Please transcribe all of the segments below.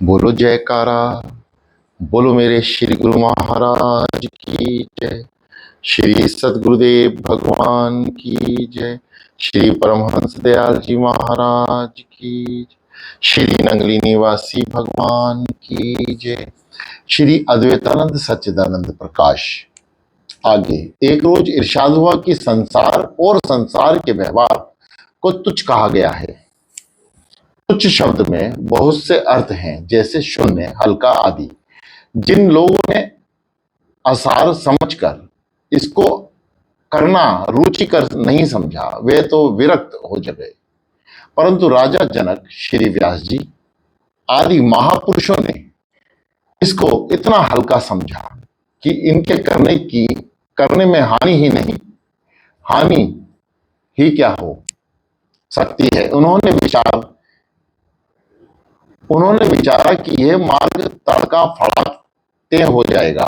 बोलो जयकारा। बोलो मेरे श्री गुरु महाराज की जय। श्री सद्गुरुदेव भगवान की जय। श्री परमहंस दयाल जी महाराज की जय। श्री नंगली निवासी भगवान की जय। श्री अद्वैतानंद सच्चिदानंद प्रकाश। आगे एक रोज इरशाद हुआ कि संसार और संसार के व्यवहार को तुच्छ कहा गया है। तुच्छ शब्द में बहुत से अर्थ हैं, जैसे शून्य, हल्का आदि। जिन लोगों ने आसार समझकर इसको करना रुचिकर नहीं समझा, वे तो विरक्त हो गए। परंतु राजा जनक, श्री व्यास जी आदि महापुरुषों ने इसको इतना हल्का समझा कि इनके करने में हानि ही नहीं, हानि ही क्या हो सकती है। उन्होंने विचारा कि यह मार्ग तड़का फड़ाते हो जाएगा।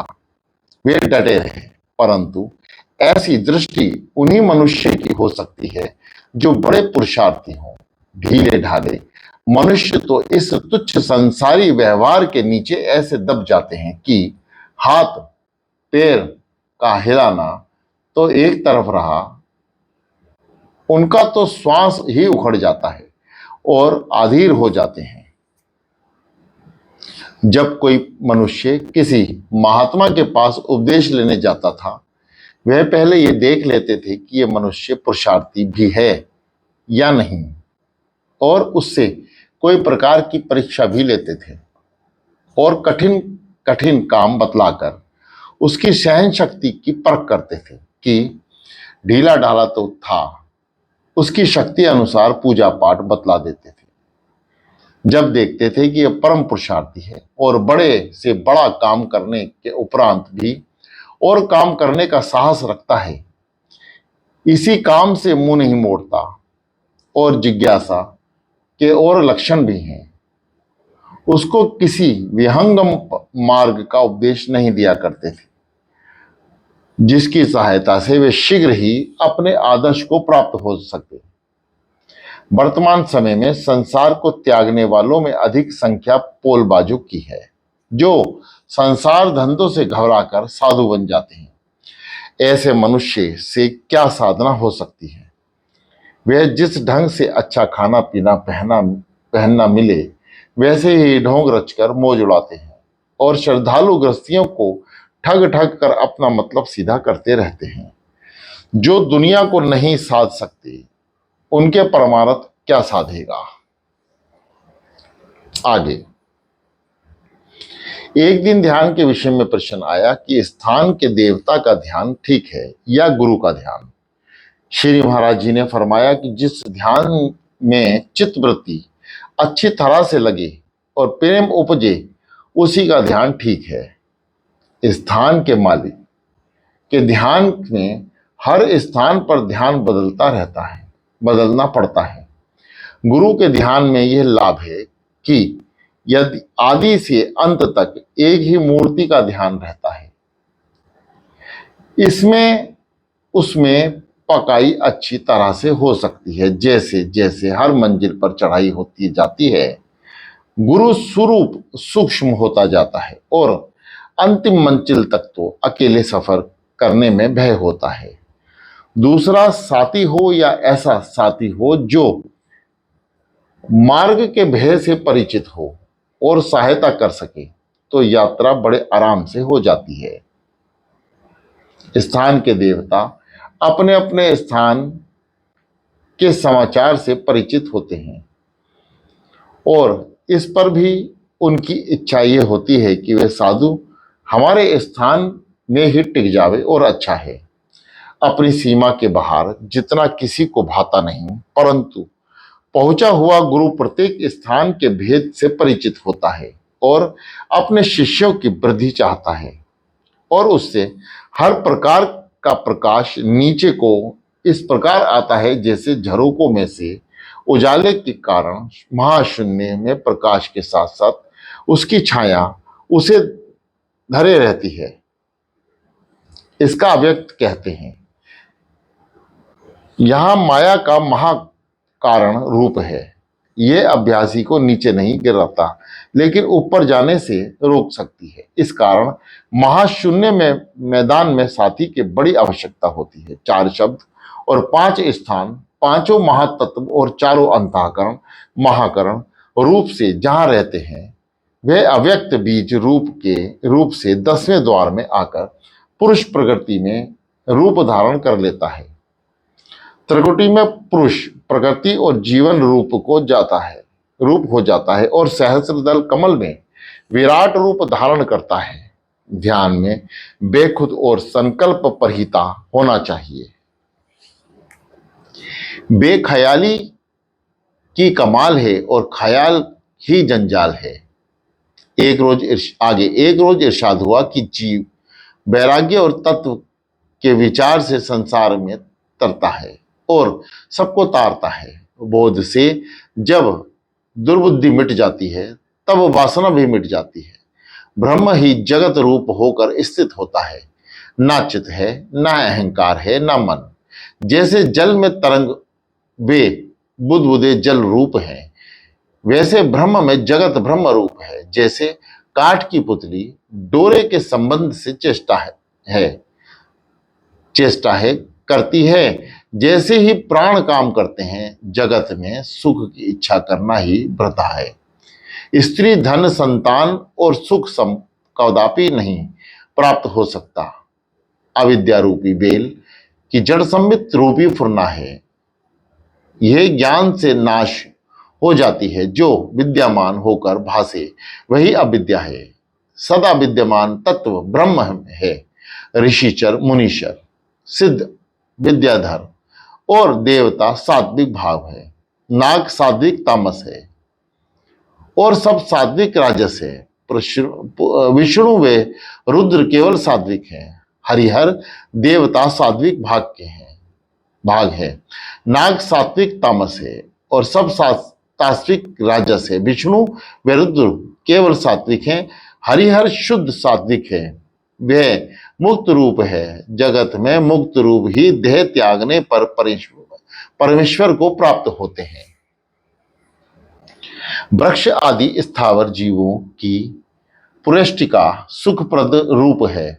वे डटे रहे। परंतु ऐसी दृष्टि उन्हीं मनुष्य की हो सकती है जो बड़े पुरुषार्थी हों। ढीले ढाले मनुष्य तो इस तुच्छ संसारी व्यवहार के नीचे ऐसे दब जाते हैं कि हाथ पैर का हिलाना तो एक तरफ रहा, उनका तो श्वास ही उखड़ जाता है और अधीर हो जाते हैं। जब कोई मनुष्य किसी महात्मा के पास उपदेश लेने जाता था, वह पहले ये देख लेते थे कि यह मनुष्य पुरुषार्थी भी है या नहीं, और उससे कोई प्रकार की परीक्षा भी लेते थे और कठिन कठिन काम बतलाकर उसकी सहन शक्ति की परख करते थे कि ढीला ढाला तो था। उसकी शक्ति अनुसार पूजा पाठ बतला देते थे। जब देखते थे कि यह परम पुरुषार्थी है और बड़े से बड़ा काम करने के उपरांत भी और काम करने का साहस रखता है, इसी काम से मुंह नहीं मोड़ता और जिज्ञासा के और लक्षण भी हैं, उसको किसी विहंगम मार्ग का उपदेश नहीं दिया करते थे, जिसकी सहायता से वे शीघ्र ही अपने आदर्श को प्राप्त हो सके। वर्तमान समय में संसार को त्यागने वालों में अधिक संख्या पोलबाजों की है, जो संसार धंधों से घबराकर साधु बन जाते हैं। ऐसे मनुष्य से क्या साधना हो सकती है। वह जिस ढंग से अच्छा खाना पीना पहनना मिले, वैसे ही ढोंग रचकर मौज उड़ाते हैं और श्रद्धालु गृहस्थियों को ठग ठग कर अपना मतलब सीधा करते रहते हैं। जो दुनिया को नहीं साध सकते, उनके परमार्थ क्या साधेगा। आगे एक दिन ध्यान के विषय में प्रश्न आया कि स्थान के देवता का ध्यान ठीक है या गुरु का ध्यान। श्री महाराज जी ने फरमाया कि जिस ध्यान में चित्तवृत्ति अच्छी तरह से लगे और प्रेम उपजे, उसी का ध्यान ठीक है। स्थान के मालिक के ध्यान में हर स्थान पर ध्यान बदलना पड़ता है। गुरु के ध्यान में यह लाभ है कि यदि आदि से अंत तक एक ही मूर्ति का ध्यान रहता है, इसमें उसमें पकाई अच्छी तरह से हो सकती है। जैसे जैसे हर मंजिल पर चढ़ाई होती जाती है, गुरु स्वरूप सूक्ष्म होता जाता है और अंतिम मंजिल तक तो अकेले सफर करने में भय होता है। दूसरा साथी हो या ऐसा साथी हो जो मार्ग के भय से परिचित हो और सहायता कर सके, तो यात्रा बड़े आराम से हो जाती है। स्थान के देवता अपने अपने स्थान के समाचार से परिचित होते हैं और इस पर भी उनकी इच्छा ये होती है कि वे साधु हमारे स्थान में ही टिक जावे और अच्छा है। अपनी सीमा के बाहर जितना किसी को भाता नहीं, परंतु पहुंचा हुआ गुरु प्रत्येक स्थान के भेद से परिचित होता है और अपने शिष्यों की वृद्धि चाहता है और उससे हर प्रकार का प्रकाश नीचे को इस प्रकार आता है जैसे झरोकों में से उजाले के कारण महाशून्य में प्रकाश के साथ साथ उसकी छाया उसे धरे रहती है। इसका अव्यक्त कहते हैं। यहां माया का महाकारण रूप है। ये अभ्यासी को नीचे नहीं गिराता, लेकिन ऊपर जाने से रोक सकती है। इस कारण महाशून्य में मैदान में साथी की बड़ी आवश्यकता होती है। 4 शब्द और 5 स्थान, पांचों महातत्व और चारों अंतःकरण महाकरण रूप से जहां रहते हैं, वे अव्यक्त बीज रूप से 10वें द्वार में आकर पुरुष प्रकृति में रूप धारण कर लेता है। त्रिकुटी में पुरुष प्रकृति और जीवन रूप हो जाता है और सहस्त्रदल कमल में विराट रूप धारण करता है। ध्यान में बेखुद और संकल्प परहिता होना चाहिए। बेख्याली की कमाल है और ख्याल ही जंजाल है। एक रोज इरशाद हुआ कि जीव वैराग्य और तत्व के विचार से संसार में तरता है और सबको तारता है। बोध से जब दुर्बुद्धि मिट जाती है, तब वासना भी मिट जाती है। ब्रह्म ही जगत रूप होकर स्थित होता है। ना चित है, ना अहंकार है, ना मन। जैसे जल में तरंग वे बुदबुदे जल रूप हैं, वैसे ब्रह्म में जगत ब्रह्म रूप है। जैसे काठ की पुतली डोरे के संबंध से चेष्टा है करती है, जैसे ही प्राण काम करते हैं, जगत में सुख की इच्छा करना ही वृथा है। स्त्री धन संतान और सुख कदापि नहीं प्राप्त हो सकता। अविद्या रूपी बेल की जड़ संबित रूपी फुरना है। यह ज्ञान से नाश हो जाती है। जो विद्यमान होकर भासे वही अविद्या है। सदा विद्यमान तत्व ब्रह्म है। ऋषिचर मुनीश्वर सिद्ध विद्याधर और देवता सात्विक भाव है। नाग सात्विक तामस है और सब सात्विक राजस है। विष्णु व रुद्र केवल सात्विक हैं। हरिहर देवता सात्विक भाग है। नाग सात्विक तामस है और सब तात्विक राजस है। विष्णु व रुद्र केवल सात्विक हैं। हरिहर शुद्ध सात्विक है। वह मुक्त रूप है। जगत में मुक्त रूप ही देह त्यागने पर परमेश्वर को प्राप्त होते हैं। वृक्ष आदि स्थावर जीवों की पुरेष्टिका सुखप्रद रूप है।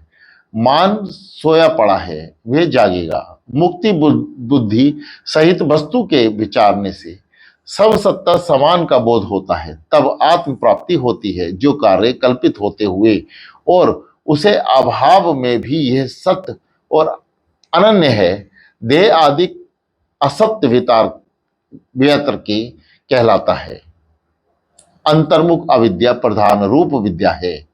मान सोया पड़ा है, वह जागेगा। मुक्ति बुद्धि सहित वस्तु के विचारने से सब सत्ता समान का बोध होता है। तब आत्म प्राप्ति होती है। जो कार्य कल्पित होते हुए और उसे अभाव में भी यह सत्य और अनन्य है, देह आदि असत्य वितर के कहलाता है। अंतर्मुख अविद्या प्रधान रूप विद्या है।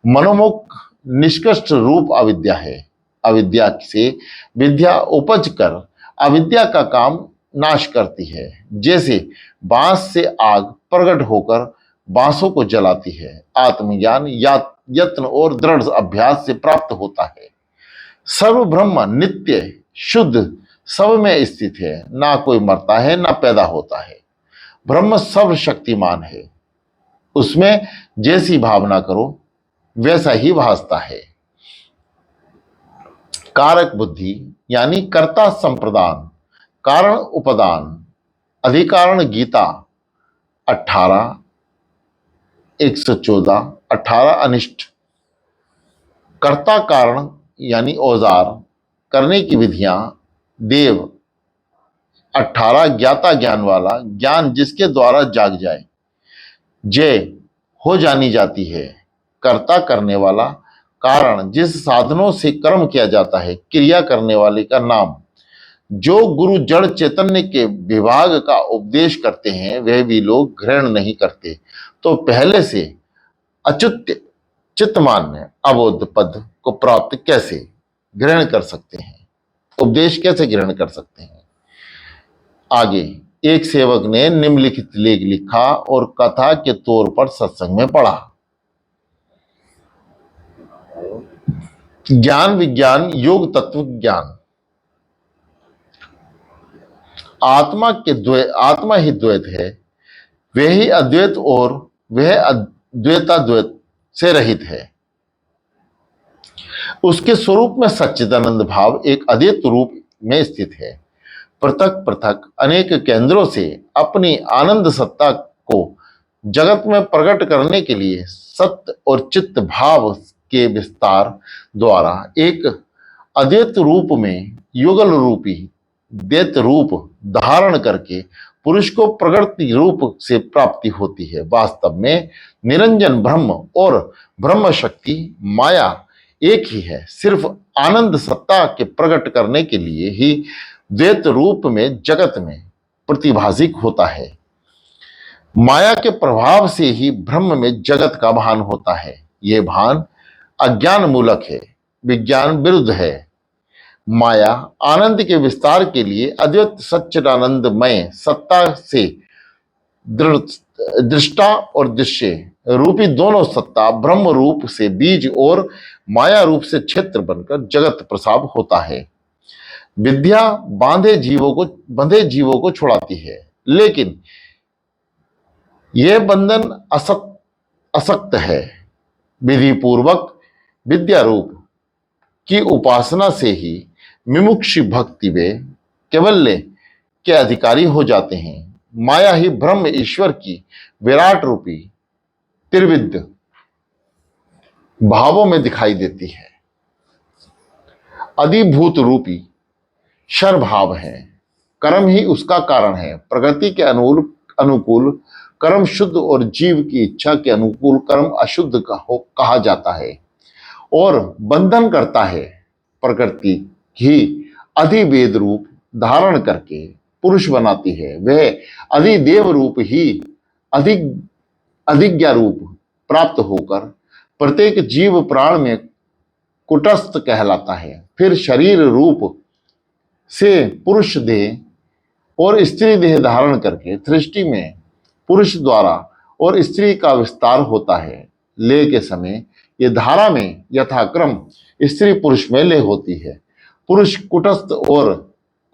मनोमुख निष्कृष्ट रूप अविद्या है। अविद्या से विद्या उपज कर अविद्या का काम नाश करती है। जैसे बांस से आग प्रकट होकर बांसों को जलाती है। आत्मज्ञान यत्न और दृढ़ अभ्यास से प्राप्त होता है। सर्व ब्रह्म नित्य शुद्ध सब में स्थित है। ना कोई मरता है, ना पैदा होता है। ब्रह्म सर्वशक्तिमान है। उसमें जैसी भावना करो वैसा ही भासता है। कारक बुद्धि यानी कर्ता संप्रदान, कारण उपादान, अधिकारण गीता 18 114 18 अनिष्ट। कर्ता कारण यानी औजार, करने की विधियां देव 18 ज्ञाता ज्ञान वाला, ज्ञान जिसके द्वारा जाग जाए, जय हो जानी जाती है। कर्ता करने वाला, कारण जिस साधनों से कर्म किया जाता है, क्रिया करने वाले का नाम। जो गुरु जड़ चैतन्य के विभाग का उपदेश करते हैं, वह भी लोग ग्रहण नहीं करते, तो पहले से अच्युत चित्तमान्य अबोध पद को प्राप्त कैसे ग्रहण कर सकते हैं? उपदेश कैसे ग्रहण कर सकते हैं? आगे एक सेवक ने निम्नलिखित लेख लिखा और कथा के तौर पर सत्संग में पढ़ा। ज्ञान विज्ञान योग तत्व ज्ञान। आत्मा ही द्वैत है। वह ही अद्वैत और वह अद्वैताद्वैत से रहित है। उसके स्वरूप में सच्चिदानंद भाव एक अद्वैत रूप में स्थित है। पृथक पृथक अनेक केंद्रों से अपनी आनंद सत्ता को जगत में प्रकट करने के लिए सत्य और चित्त भाव के विस्तार द्वारा एक अद्वैत रूप में युगल रूपी द्वैत रूप धारण करके पुरुष को प्रकृति रूप से प्राप्ति होती है। वास्तव में निरंजन ब्रह्म और ब्रह्म शक्ति माया एक ही है, सिर्फ आनंद सत्ता के प्रकट करने के लिए ही द्वैत रूप में जगत में प्रतिभाषिक होता है। माया के प्रभाव से ही ब्रह्म में जगत का भान होता है। यह भान अज्ञान मूलक है, विज्ञान विरुद्ध है। माया आनंद के विस्तार के लिए अद्वैत सच्चिदानंदमय सत्ता से दृष्टा और दृश्य रूपी दोनों सत्ता ब्रह्म रूप से बीज और माया रूप से क्षेत्र बनकर जगत प्रसाद होता है। विद्या बंधे जीवों को छुड़ाती है, लेकिन यह बंधन असक्त है। विधि पूर्वक विद्या रूप की उपासना से ही विमुक्ति भक्ति वे कैवल्य के अधिकारी हो जाते हैं। माया ही ब्रह्म ईश्वर की विराट रूपी त्रिविध भावों में दिखाई देती है। अधिभूत रूपी क्षर भाव है, कर्म ही उसका कारण है। प्रकृति के अनुकूल कर्म शुद्ध और जीव की इच्छा के अनुकूल कर्म अशुद्ध कहा जाता है और बंधन करता है। प्रकृति ही अधिवेद रूप धारण करके पुरुष बनाती है। वह अधिदेव रूप ही अधिज्ञा रूप प्राप्त होकर प्रत्येक जीव प्राण में कुटस्थ कहलाता है। फिर शरीर रूप से पुरुष देह और स्त्री देह धारण करके सृष्टि में पुरुष द्वारा और स्त्री का विस्तार होता है। लय के समय ये धारा में यथाक्रम स्त्री पुरुष में लय होती है। पुरुष कुटस्थ और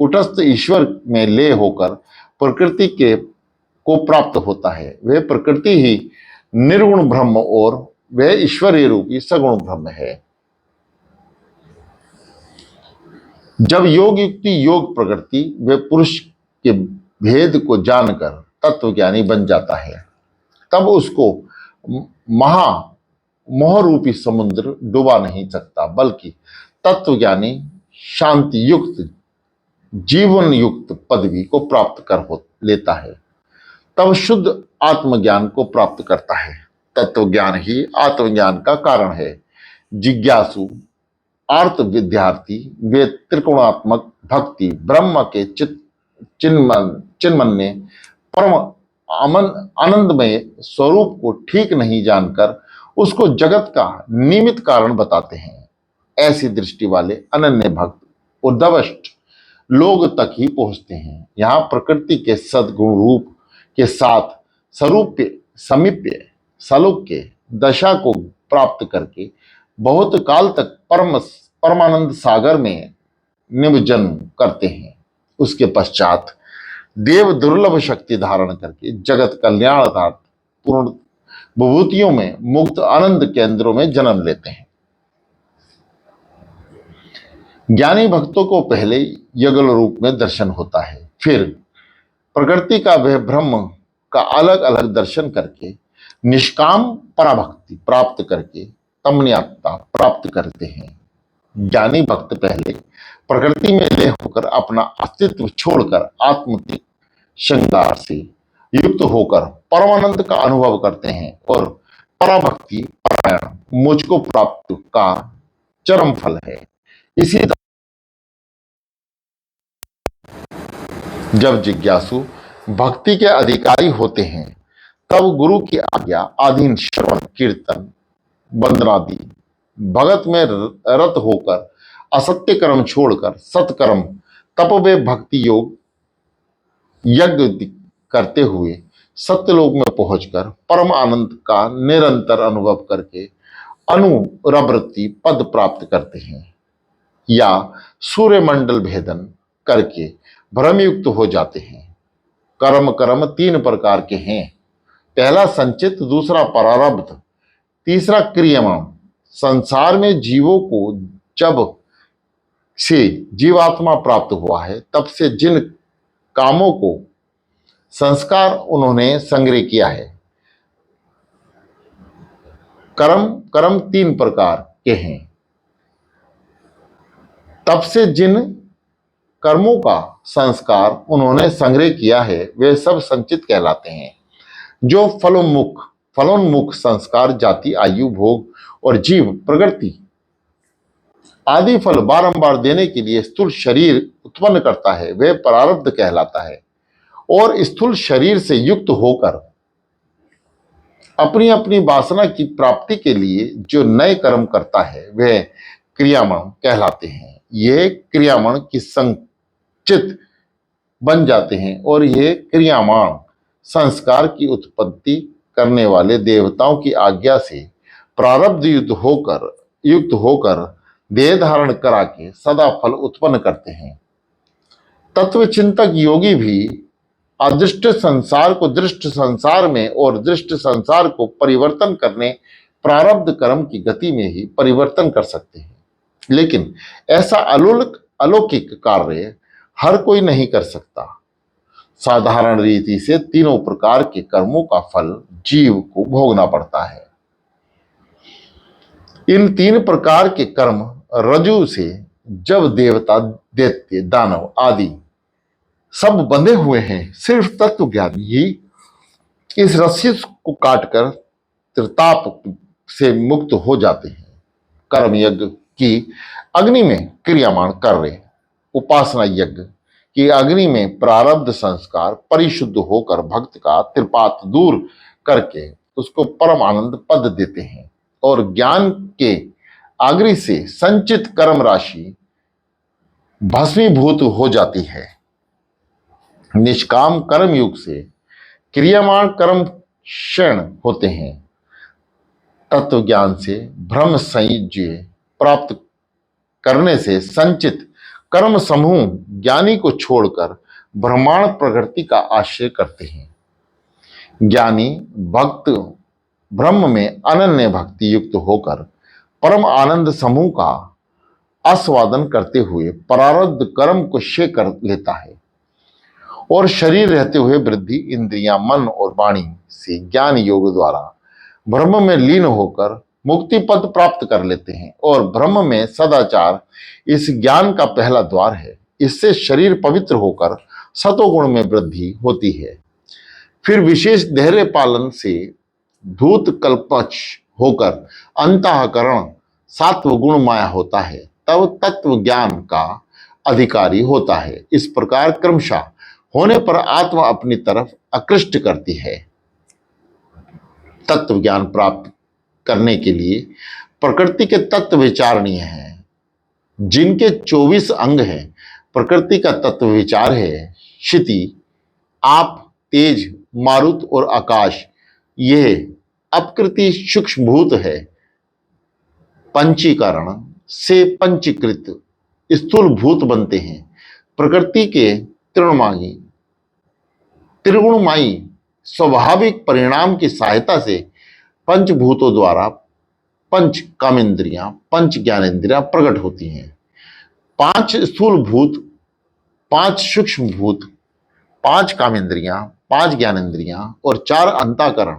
कुटस्थ ईश्वर में लय होकर प्रकृति के को प्राप्त होता है। वह प्रकृति ही निर्गुण ब्रह्म और वह ईश्वरीय रूपी सगुण ब्रह्म है। जब योग युक्ति योग प्रकृति वे पुरुष के भेद को जानकर तत्वज्ञानी बन जाता है, तब उसको मोह रूपी समुद्र डुबा नहीं सकता, बल्कि तत्वज्ञानी शांति युक्त जीवन युक्त पदवी को प्राप्त कर लेता है। तब शुद्ध आत्मज्ञान को प्राप्त करता है। तत्वज्ञान ही आत्मज्ञान का कारण है। जिज्ञासु आर्त विद्यार्थी वे त्रिकोणात्मक भक्ति ब्रह्म के चिन्मन्य परम आनंदमय स्वरूप को ठीक नहीं जानकर उसको जगत का निमित्त कारण बताते हैं। ऐसी दृष्टि वाले अनन्य भक्त उद्धवष्ट लोग तक ही पहुंचते हैं। यहाँ प्रकृति के सद्गुण रूप के साथ स्वरूप्य समीप्य सलोक्य दशा को प्राप्त करके बहुत काल तक परमानंद सागर में निमज्जन करते हैं। उसके पश्चात देव दुर्लभ शक्ति धारण करके जगत कल्याणार्थ पूर्ण विभूतियों में मुक्त आनंद केंद्रों में जन्म लेते हैं। ज्ञानी भक्तों को पहले युगल रूप में दर्शन होता है, फिर प्रकृति का वह ब्रह्म का अलग अलग दर्शन करके निष्काम पराभक्ति प्राप्त करके तमन्यता प्राप्त करते हैं। ज्ञानी भक्त पहले प्रकृति में लय होकर अपना अस्तित्व छोड़कर आत्मतिक श्रृंगार से युक्त होकर परमानंद का अनुभव करते हैं और पराभक्ति परायण मुझको प्राप्त का चरम फल है। इसी जब जिज्ञासु भक्ति के अधिकारी होते हैं, तब गुरु की आज्ञा अधीन श्रवण कीर्तन वंदनादि भगत में रत होकर असत्य कर्म छोड़कर सत्कर्म तप वे भक्ति योग यज्ञ करते हुए सत्यलोक में पहुंचकर परम आनंद का निरंतर अनुभव करके अनुरवृत्ति पद प्राप्त करते हैं, या सूर्यमंडल भेदन करके भ्रमयुक्त हो जाते हैं। कर्म तीन प्रकार के हैं। पहला संचित, दूसरा प्रारब्ध, तीसरा क्रियमाण। संसार में जीवों को जब से जीवात्मा प्राप्त हुआ है, तब से जिन कामों को संस्कार उन्होंने संग्रह किया है। कर्म 3 प्रकार के हैं। तब से जिन कर्मों का संस्कार उन्होंने संग्रह किया है वे सब संचित कहलाते हैं। जो फलोन्मुख संस्कार जाति, आयु, भोग और जीव प्रकृति आदि फल बारंबार देने के लिए स्थूल शरीर उत्पन्न करता है वह प्रारब्ध कहलाता है। और स्थूल शरीर से युक्त होकर अपनी अपनी वासना की प्राप्ति के लिए जो नए कर्म करता है वह क्रियामण कहलाते हैं। ये क्रियामण की संचित बन जाते हैं और ये क्रियामण संस्कार की उत्पत्ति करने वाले देवताओं की आज्ञा से प्रारब्ध युक्त होकर देह धारण करा के सदा फल उत्पन्न करते हैं। तत्व चिंतक योगी भी अदृष्ट संसार को दृष्ट संसार में और दृष्ट संसार को परिवर्तन करने प्रारब्ध कर्म की गति में ही परिवर्तन कर सकते हैं। लेकिन ऐसा अलौकिक कार्य हर कोई नहीं कर सकता। साधारण रीति से तीनों प्रकार के कर्मों का फल जीव को भोगना पड़ता है। इन 3 प्रकार के कर्म रज्जु से जब देवता, दैत्य, दानव आदि सब बंधे हुए हैं, सिर्फ तत्व ज्ञानी ही इस रस्सी को काटकर त्रिताप से मुक्त हो जाते हैं। कर्म यज्ञ की अग्नि में क्रियामाण कार्य, उपासना यज्ञ की अग्नि में प्रारब्ध संस्कार परिशुद्ध होकर भक्त का त्रिपात दूर करके उसको परम आनंद पद देते हैं। और ज्ञान के अग्नि से संचित कर्म राशि भस्मीभूत हो जाती है। निष्काम कर्म युग से क्रियामाण कर्म क्षण होते हैं। तत्व ज्ञान से ब्रह्म संयुज्य प्राप्त करने से संचित कर्म समूह ज्ञानी को छोड़कर ब्रह्मांड प्रकृति का आश्रय करते हैं। ज्ञानी भक्त ब्रह्म में अनन्य भक्ति युक्त होकर परम आनंद समूह का आस्वादन करते हुए प्रारब्ध कर्म को क्षय कर लेता है और शरीर रहते हुए वृद्धि इंद्रियां, मन और वाणी से ज्ञान योग द्वारा ब्रह्म में लीन होकर मुक्ति पद प्राप्त कर लेते हैं। और ब्रह्म में सदाचार इस ज्ञान का पहला द्वार है। इससे शरीर पवित्र होकर सतोगुण में वृद्धि होती है। फिर विशेष धैर्य पालन से धूत कल्पच होकर अंतःकरण सात्व गुण माया होता है, तब तत्व ज्ञान का अधिकारी होता है। इस प्रकार क्रमशः होने पर आत्मा अपनी तरफ आकृष्ट करती है। तत्व ज्ञान प्राप्त करने के लिए प्रकृति के तत्व विचारणीय हैं। जिनके 24 अंग हैं, प्रकृति का तत्व विचार है क्षिति, आप, तेज, मारुत और आकाश। यह अपकृति सूक्ष्म भूत है। पंचीकरण से पंचीकृत स्थूल भूत बनते हैं। प्रकृति के त्रिगुणमयी स्वाभाविक परिणाम की सहायता से पंचभूतों द्वारा पंच कामेंद्रियां, पंच ज्ञानेंद्रियां प्रकट होती हैं। 5 स्थूल भूत, 5 सूक्ष्म भूत, 5 कामेंद्रियां, 5 ज्ञानेंद्रियां और 4 अंतःकरण,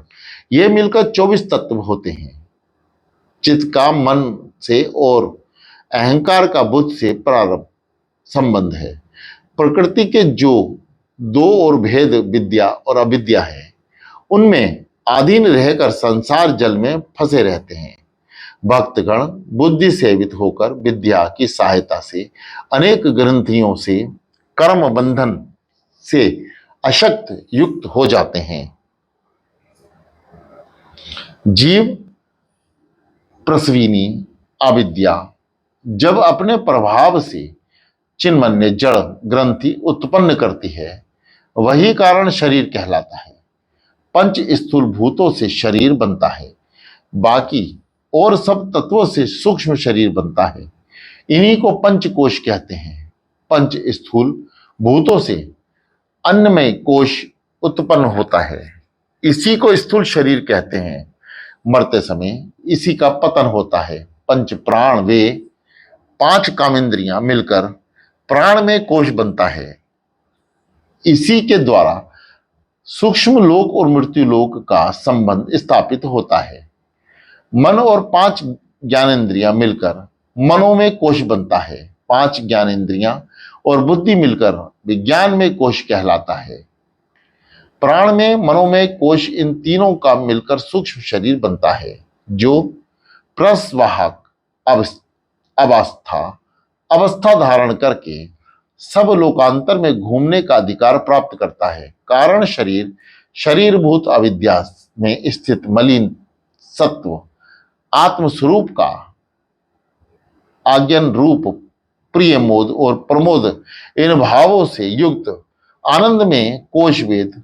ये मिलकर 24 तत्व होते हैं। चित्त का मन से और अहंकार का बुद्ध से प्रारंभ संबंध है। प्रकृति के जो 2 और भेद विद्या और अविद्या है, उनमें अधीन रहकर संसार जल में फंसे रहते हैं। भक्तगण बुद्धि सेवित होकर विद्या की सहायता से अनेक ग्रंथियों से कर्म बंधन से अशक्त युक्त हो जाते हैं। जीव प्रसविनी अविद्या जब अपने प्रभाव से चिन्मन्य जड़ ग्रंथि उत्पन्न करती है, वही कारण शरीर कहलाता है। पंच स्थूल भूतों से शरीर बनता है, बाकी और सब तत्वों से सूक्ष्म शरीर बनता है। इन्हीं को पंचकोश कहते हैं। पंच स्थूल भूतों से अन्नमय कोश उत्पन्न होता है, इसी को स्थूल शरीर कहते हैं। मरते समय इसी का पतन होता है। पंच प्राण वे 5 कामेंद्रियां मिलकर प्राण में कोश बनता है। इसी के द्वारा सूक्ष्म लोक और मृत्यु लोक का संबंध स्थापित होता है। मन और 5 ज्ञानेंद्रियां मिलकर मनोमय कोश बनता है। 5 ज्ञानेंद्रियां और बुद्धि मिलकर विज्ञान में कोश कहलाता है। प्राण में मनोमय कोश, इन तीनों का मिलकर सूक्ष्म शरीर बनता है, जो प्रस्वाहक अवस्था धारण करके सब लोकांतर में घूमने का अधिकार प्राप्त करता है। कारण शरीर, शरीरभूत अविद्या में स्थित मलिन सत्व आत्मस्वरूप का आज्ञान रूप प्रिय मोद और प्रमोद, इन भावों से युक्त आनंद में कोशवेद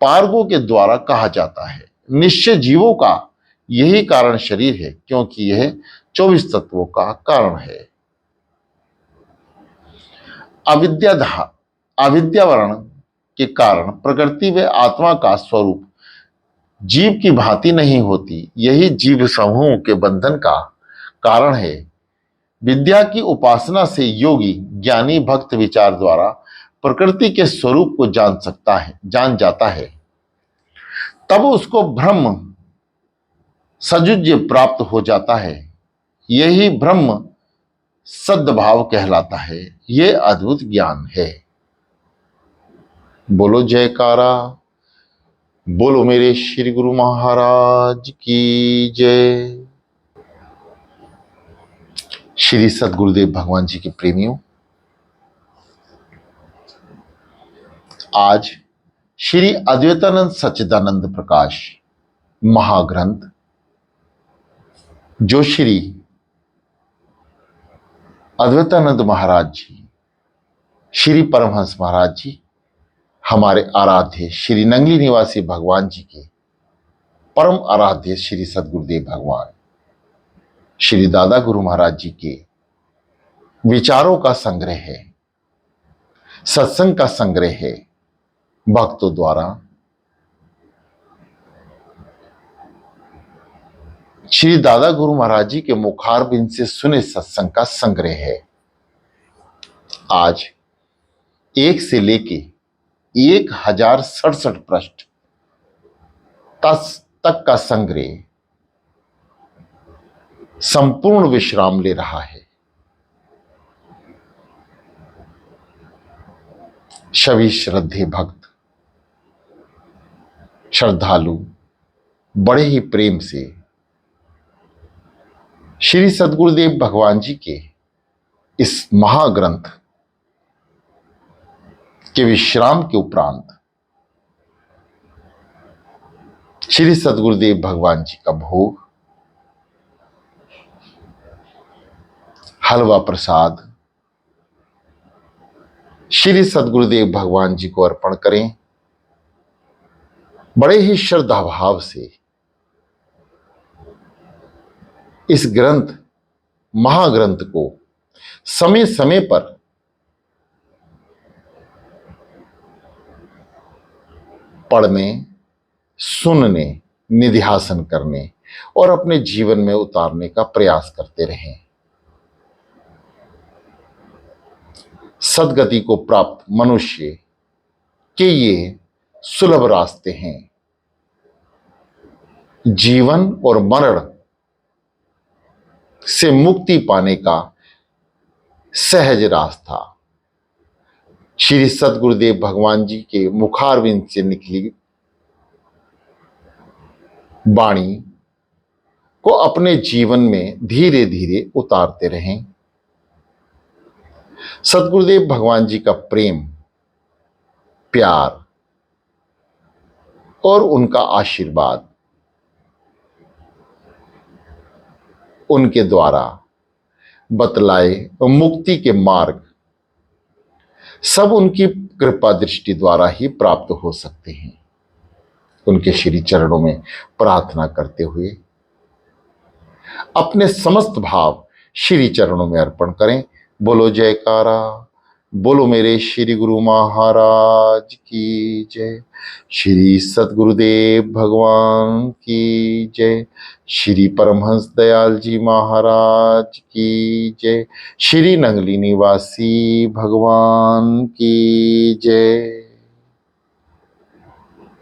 पार्गों के द्वारा कहा जाता है। निश्चय जीवों का यही कारण शरीर है, क्योंकि यह 24 तत्वों का कारण है। अविद्यावरण के कारण प्रकृति व आत्मा का स्वरूप जीव की भांति नहीं होती। यही जीव समूहों के बंधन का कारण है। विद्या की उपासना से योगी ज्ञानी भक्त विचार द्वारा प्रकृति के स्वरूप को जान जाता है। तब उसको ब्रह्म सजुज्य प्राप्त हो जाता है। यही ब्रह्म सद्भाव कहलाता है। यह अद्भुत ज्ञान है। बोलो जयकारा, बोलो मेरे श्री गुरु महाराज की जय। श्री सद्गुरुदेव भगवान जी के प्रेमियों, आज श्री अद्वैतानंद सच्चिदानंद प्रकाश महाग्रंथ, जो श्री अद्वैतानंद महाराज जी, श्री परमहंस महाराज जी, हमारे आराध्य श्री नंगली निवासी भगवान जी के परम आराध्य श्री सद्गुरुदेव भगवान श्री दादा गुरु महाराज जी के विचारों का संग्रह है, सत्संग का संग्रह है। भक्तों द्वारा श्री दादा गुरु महाराज जी के मुखारबिंद से सुने सत्संग का संग्रह है। आज 1 से लेके 1067 पृष्ठ तक का संग्रह संपूर्ण विश्राम ले रहा है। सभी श्रद्धेय भक्त, श्रद्धालु बड़े ही प्रेम से श्री सद्गुरुदेव भगवान जी के इस महाग्रंथ के विश्राम के उपरांत श्री सद्गुरुदेव भगवान जी का भोग, हलवा प्रसाद श्री सद्गुरुदेव भगवान जी को अर्पण करें। बड़े ही श्रद्धा भाव से इस ग्रंथ, महाग्रंथ को समय समय पर पढ़ने, सुनने, निधिध्यासन करने और अपने जीवन में उतारने का प्रयास करते रहें। सदगति को प्राप्त मनुष्य के ये सुलभ रास्ते हैं। जीवन और मरण से मुक्ति पाने का सहज रास्ता श्री सद्गुरुदेव भगवान जी के मुखारविंद से निकली वाणी को अपने जीवन में धीरे धीरे उतारते रहें। सद्गुरुदेव भगवान जी का प्रेम, प्यार और उनका आशीर्वाद उनके द्वारा बतलाए मुक्ति के मार्ग सब उनकी कृपा दृष्टि द्वारा ही प्राप्त हो सकते हैं। उनके श्री चरणों में प्रार्थना करते हुए अपने समस्त भाव श्री चरणों में अर्पण करें। बोलो जयकारा, बोलो मेरे श्री गुरु महाराज की जय। श्री सतगुरुदेव भगवान की जय। श्री परमहंस दयाल जी महाराज की जय। श्री नंगली निवासी भगवान की जय।